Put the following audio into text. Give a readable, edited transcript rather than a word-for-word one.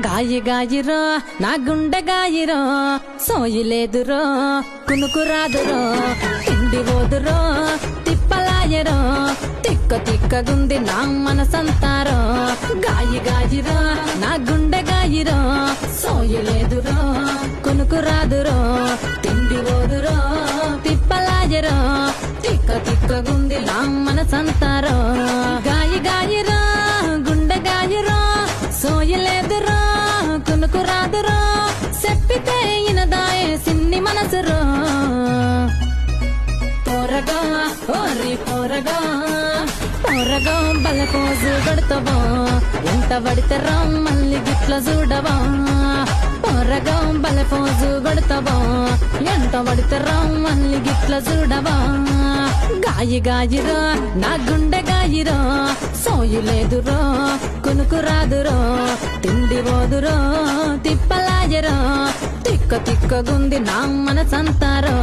గాయి గాయిరో నా గుండె గాయిరో సోయి లేదురో కునుకు రాదురో తిండి పోదురో తిప్పలాయరో తిక్క తిక్కగుంది నా మనసంతారో గాయి గాయిరో నా గుండె గాయిరో సోయి లేదురో కునుకు రాదురో తిండి పోదురో తిప్పలాయరో తిక్క తిక్కగుంది నా మనసంతారో గాయి గాయిరో గుండె గాయిరో సోయలేదురో కునుకు రాదురో చెప్పితే ఇనదాయే సిన్ని మనసురో పోరగా ఓరి పోరగా పోరగా బల కోజు గడతవో ఎంత పడితేరా మళ్ళీ గిట్ల చూడవా పోరగా బల పోజు గడతవో ఎంత పడితేరా మళ్ళీ గిట్ల చూడవా గాయి గాయిరో నా గుండె గాయిరో సోయి లేదురో కునుకు రాదురో తిండి పోదురో తిప్పలాయరో తిక్క తిక్కగుంది నా మనసంతారో